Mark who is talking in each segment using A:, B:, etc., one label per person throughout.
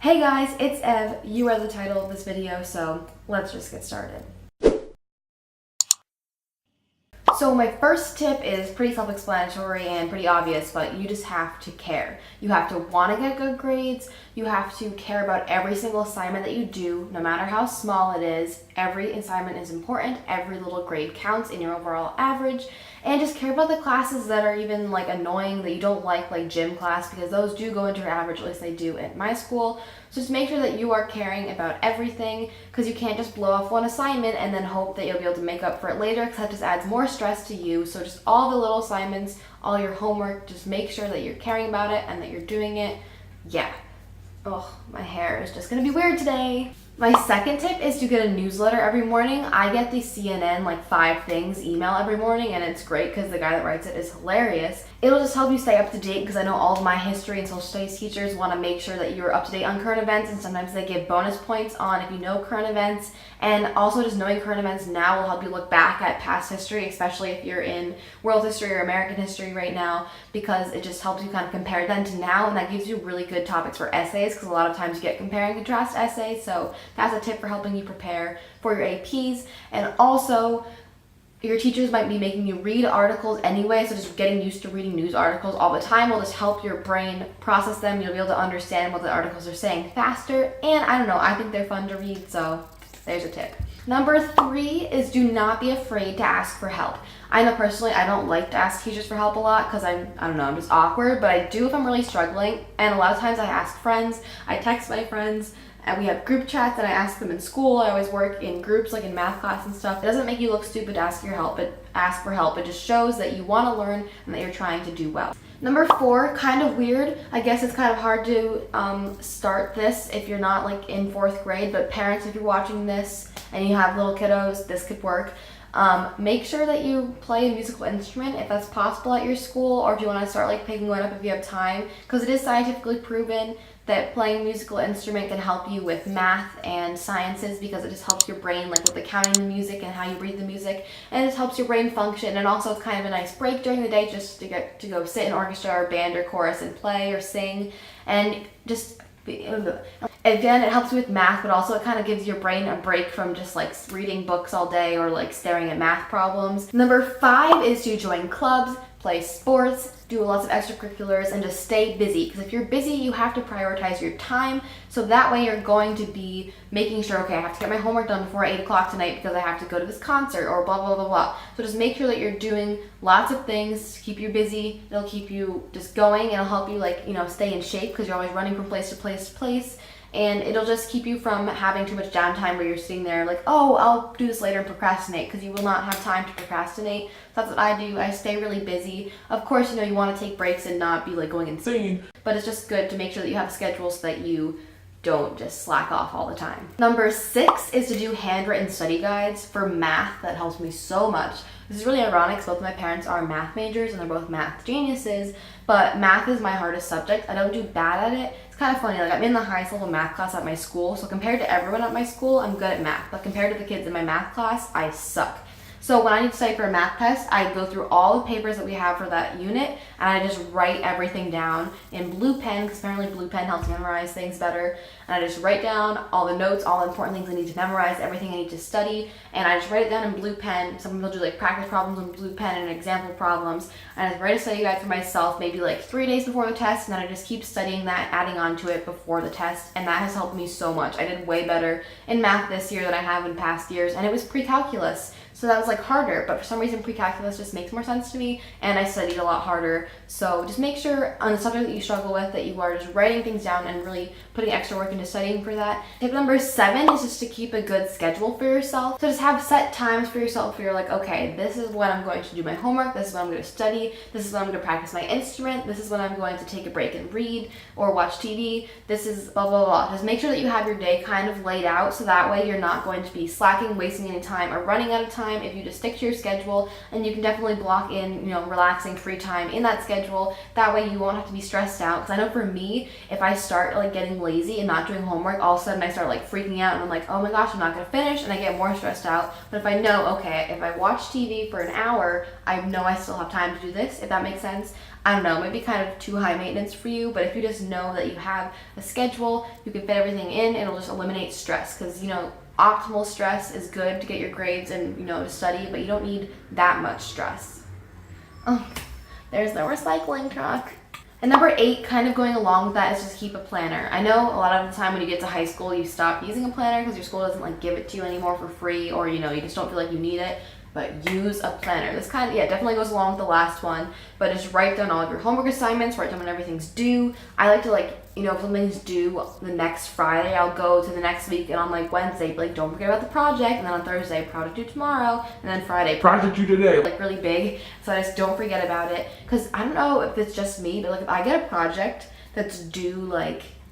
A: Hey guys, it's Ev. You are the title of this video, so let's just get started. So my first tip is pretty self-explanatory and pretty obvious, but you just have to care. You have to want to get good grades. You have to care about every single assignment that you do, no matter how small it is. Every assignment is important. Every little grade counts in your overall average. And just care about the classes that are even like annoying that you don't like gym class, because those do go into your average, at least they do at my school. So just make sure that you are caring about everything, because you can't just blow off one assignment and then hope that you'll be able to make up for it later, because that just adds more stress to you. So just all the little assignments, all your homework, just make sure that you're caring about it and that you're doing it. Yeah. Oh, my hair is just gonna be weird today. My second tip is to get a newsletter every morning. I get the CNN like 5 things email every morning, and it's great because the guy that writes it is hilarious. It'll just help you stay up to date, because I know all of my history and social studies teachers want to make sure that you're up to date on current events, and sometimes they give bonus points on if you know current events. And also just knowing current events now will help you look back at past history, especially if you're in world history or American history right now, because it just helps you kind of compare then to now, and that gives you really good topics for essays, because a lot of times you get compare and contrast essays. So that's a tip for helping you prepare for your APs. And also, your teachers might be making you read articles anyway, so just getting used to reading news articles all the time will just help your brain process them. You'll be able to understand what the articles are saying faster, and I don't know, I think they're fun to read, so there's a tip. Number 3 is do not be afraid to ask for help. I know personally I don't like to ask teachers for help a lot, because I don't know, I'm just awkward, but I do if I'm really struggling, and a lot of times I ask friends, I text my friends, and we have group chats and I ask them in school. I always work in groups, like in math class and stuff. It doesn't make you look stupid to ask for help. It just shows that you want to learn and that you're trying to do well. Number 4, kind of weird. I guess it's kind of hard to start this if you're not like in 4th grade, but parents, if you're watching this and you have little kiddos, this could work. Make sure that you play a musical instrument if that's possible at your school, or if you want to start like picking one up if you have time, because it is scientifically proven that playing a musical instrument can help you with math and sciences, because it just helps your brain, like with the counting the music and how you read the music, and it just helps your brain function. And also it's kind of a nice break during the day just to get to go sit in orchestra or band or chorus and play or sing, and just again, it helps with math, but also it kind of gives your brain a break from just like reading books all day or like staring at math problems. Number 5 is to join clubs, play sports, do lots of extracurriculars, and just stay busy, because if you're busy you have to prioritize your time, so that way you're going to be making sure, okay, I have to get my homework done before 8 o'clock tonight because I have to go to this concert, or blah blah blah blah. So just make sure that you're doing lots of things to keep you busy. It'll keep you just going, it'll help you like, you know, stay in shape, because you're always running from place to place to place. And it'll just keep you from having too much downtime where you're sitting there like, oh, I'll do this later and procrastinate, because you will not have time to procrastinate. So that's what I do. I stay really busy. Of course, you know, you want to take breaks and not be like going insane, but it's just good to make sure that you have a schedule so that you don't just slack off all the time. Number 6 is to do handwritten study guides for math. That helps me so much. This is really ironic because both of my parents are math majors and they're both math geniuses, but math is my hardest subject. I don't do bad at it. It's kind of funny, like I'm in the highest level math class at my school, so compared to everyone at my school, I'm good at math, but compared to the kids in my math class, I suck. So when I need to study for a math test, I go through all the papers that we have for that unit, and I just write everything down in blue pen, because apparently blue pen helps memorize things better. And I just write down all the notes, all the important things I need to memorize, everything I need to study, and I just write it down in blue pen. Some people do like practice problems in blue pen and example problems. And I just write a study guide for myself maybe like 3 days before the test, and then I just keep studying that, adding on to it before the test, and that has helped me so much. I did way better in math this year than I have in past years, and it was pre-calculus. So that was like harder, but for some reason pre-calculus just makes more sense to me, and I studied a lot harder. So just make sure on the subject that you struggle with that you are just writing things down and really putting extra work into studying for that. Tip number 7 is just to keep a good schedule for yourself. So just have set times for yourself where you're like, okay, this is when I'm going to do my homework, this is when I'm going to study, this is when I'm going to practice my instrument, this is when I'm going to take a break and read or watch TV, this is blah blah blah. Just make sure that you have your day kind of laid out, so that way you're not going to be slacking, wasting any time, or running out of time. time if you just stick to your schedule, and you can definitely block in, relaxing free time in that schedule. That way you won't have to be stressed out. Because I know for me, if I start like getting lazy and not doing homework, all of a sudden I start like freaking out and I'm like, oh my gosh, I'm not gonna finish, and I get more stressed out. But if I know, okay, if I watch TV for an hour, I know I still have time to do this, if that makes sense. I don't know, it might be kind of too high maintenance for you, but if you just know that you have a schedule, you can fit everything in, it'll just eliminate stress. Because, optimal stress is good to get your grades and, to study, but you don't need that much stress. Oh, there's the recycling truck. And number 8, kind of going along with that, is just keep a planner. I know a lot of the time when you get to high school, you stop using a planner because your school doesn't like give it to you anymore for free, or, you just don't feel like you need it. But use a planner. This kind of, definitely goes along with the last one, but just write down all of your homework assignments, write down when everything's due. I like to if something's due the next Friday, I'll go to the next week, and on like Wednesday, don't forget about the project, and then on Thursday, project due tomorrow, and then Friday, project due today. Really big, so I just don't forget about it. Because I don't know if it's just me, but if I get a project that's due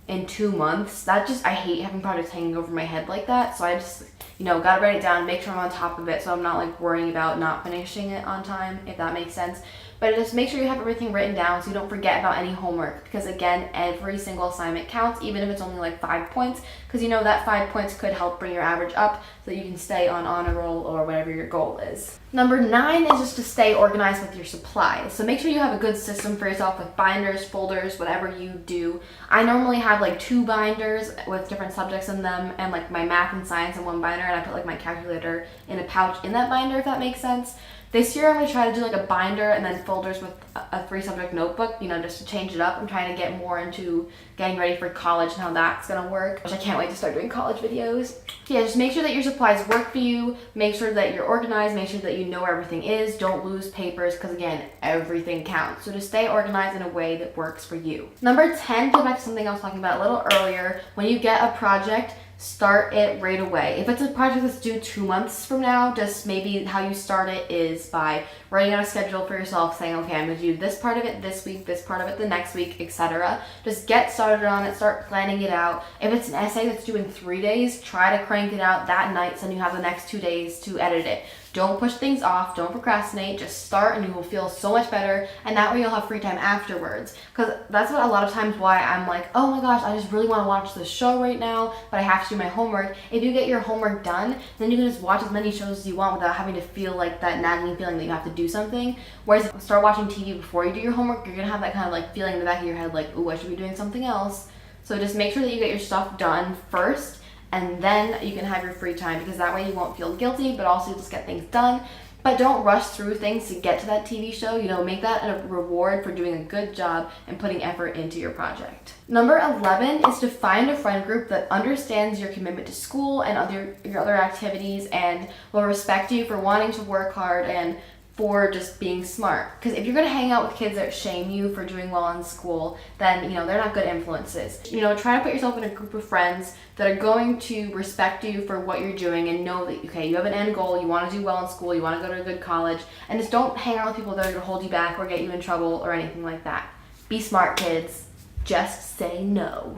A: in 2 months, I hate having projects hanging over my head like that, so I just gotta write it down, make sure I'm on top of it, so I'm not worrying about not finishing it on time, if that makes sense. But just make sure you have everything written down so you don't forget about any homework, because again, every single assignment counts, even if it's only 5 points, because that 5 points could help bring your average up so that you can stay on honor roll or whatever your goal is. Number 9 is just to stay organized with your supplies. So make sure you have a good system for yourself with binders, folders, whatever you do. I normally have 2 binders with different subjects in them, and my math and science in one binder, and I put my calculator in a pouch in that binder, if that makes sense. This year I'm going to try to do a binder and then folders with a 3-subject notebook, just to change it up. I'm trying to get more into getting ready for college and how that's going to work, which I can't wait to start doing college videos. Just make sure that your supplies work for you, make sure that you're organized, make sure that you know where everything is, don't lose papers, because again, everything counts. So just stay organized in a way that works for you. Number 10, go back to something I was talking about a little earlier. When you get a project, start it right away. If it's a project that's due 2 months from now, just maybe how you start it is by writing out a schedule for yourself, saying, okay, I'm going to do this part of it this week, this part of it the next week, etc. Just get started on it, start planning it out. If it's an essay that's due in 3 days, try to crank it out that night so you have the next 2 days to edit it. Don't push things off, don't procrastinate, just start and you will feel so much better, and that way you'll have free time afterwards. Because that's what a lot of times why I'm like, oh my gosh, I just really want to watch this show right now, but I have to do my homework. If you get your homework done, then you can just watch as many shows as you want without having to feel that nagging feeling that you have to do something. Whereas if you start watching TV before you do your homework, you're going to have that kind of feeling in the back of your head ooh, I should be doing something else. So just make sure that you get your stuff done first, and then you can have your free time, because that way you won't feel guilty, but also just get things done. But don't rush through things to get to that TV show. Make that a reward for doing a good job and putting effort into your project. Number 11 is to find a friend group that understands your commitment to school and your other activities, and will respect you for wanting to work hard and for just being smart. Because if you're going to hang out with kids that shame you for doing well in school, then they're not good influences. Try to put yourself in a group of friends that are going to respect you for what you're doing and know that, okay, you have an end goal, you want to do well in school, you want to go to a good college, and just don't hang out with people that are going to hold you back or get you in trouble or anything like that. Be smart, kids. Just say no.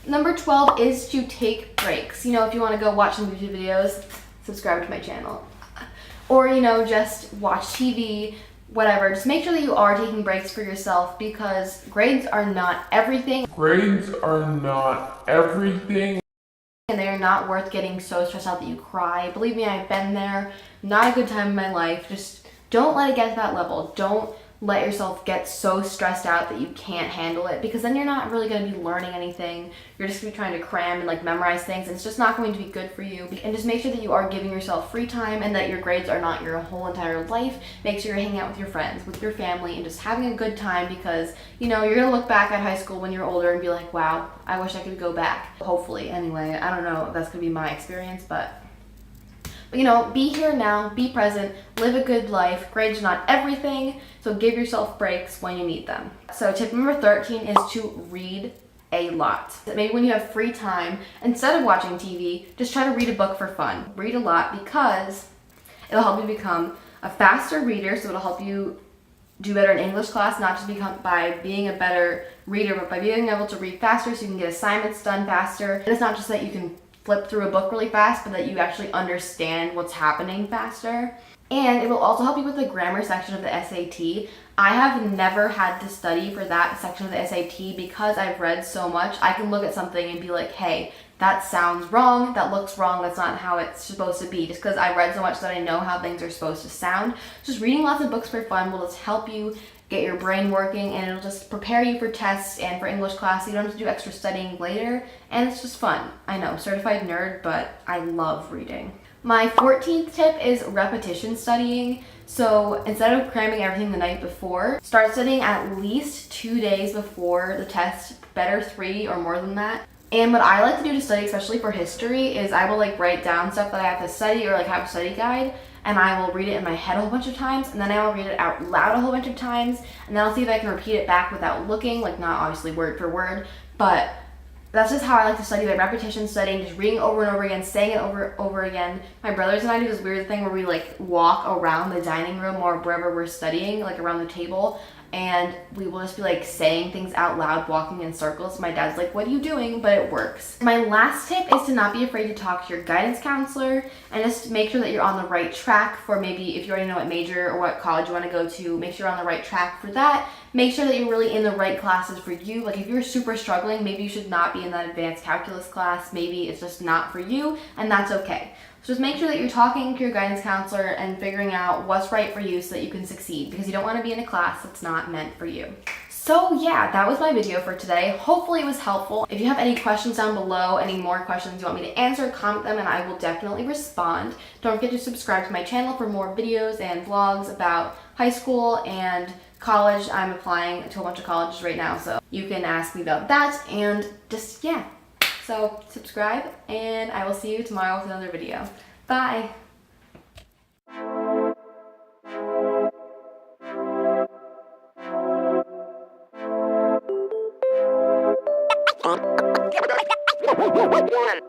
A: Number 12 is to take breaks. If you want to go watch some YouTube videos, subscribe to my channel. Or, just watch TV, whatever. Just make sure that you are taking breaks for yourself, because grades are not everything. Grades are not everything. And they are not worth getting so stressed out that you cry. Believe me, I've been there. Not a good time in my life. Just don't let it get to that level. Don't let yourself get so stressed out that you can't handle it, because then you're not really going to be learning anything. You're just going to be trying to cram and memorize things, and it's just not going to be good for you. And just make sure that you are giving yourself free time, and that your grades are not your whole entire life. Make sure you're hanging out with your friends, with your family, and just having a good time, because you're going to look back at high school when you're older and be like, wow, I wish I could go back. Hopefully, anyway. I don't know if that's going to be my experience, but be here now, be present, live a good life. Grades are not everything, so give yourself breaks when you need them. So tip number 13 is to read a lot. Maybe when you have free time, instead of watching TV, just try to read a book for fun. Read a lot, because it'll help you become a faster reader, so it'll help you do better in English class, not just by being a better reader, but by being able to read faster so you can get assignments done faster. And it's not just that you can flip through a book really fast, but that you actually understand what's happening faster. And it will also help you with the grammar section of the SAT. I have never had to study for that section of the SAT because I've read so much. I can look at something and be like, hey, that sounds wrong, that looks wrong, that's not how it's supposed to be. Just because I read so much that I know how things are supposed to sound. Just reading lots of books for fun will just help you get your brain working, and it'll just prepare you for tests and for English class so you don't have to do extra studying later, and it's just fun. I know, certified nerd, but I love reading. My 14th tip is repetition studying. So instead of cramming everything the night before, start studying at least 2 days before the test, better 3 or more than that. And what I like to do to study, especially for history, is I will like write down stuff that I have to study or like have a study guide, and I will read it in my head a whole bunch of times, and then I will read it out loud a whole bunch of times, and then I'll see if I can repeat it back without looking, like not obviously word for word, but that's just how I like to study, by repetition studying, just reading over and over again, saying it over again. My brothers and I do this weird thing where we like walk around the dining room or wherever we're studying, like around the table, and we will just be like saying things out loud, walking in circles. My dad's like, what are you doing? But it works. My last tip is to not be afraid to talk to your guidance counselor, and just make sure that you're on the right track for, maybe if you already know what major or what college you want to go to, make sure you're on the right track for that. Make sure that you're really in the right classes for you. Like if you're super struggling, maybe you should not be in that advanced calculus class. Maybe it's just not for you, and that's okay. So just make sure that you're talking to your guidance counselor and figuring out what's right for you so that you can succeed, because you don't want to be in a class that's not meant for you. So yeah, that was my video for today. Hopefully it was helpful. If you have any questions down below, any more questions you want me to answer, comment them and I will definitely respond. Don't forget to subscribe to my channel for more videos and vlogs about high school and college. I'm applying to a bunch of colleges right now, so you can ask me about that, and just, yeah. So subscribe, and I will see you tomorrow with another video. Bye! One.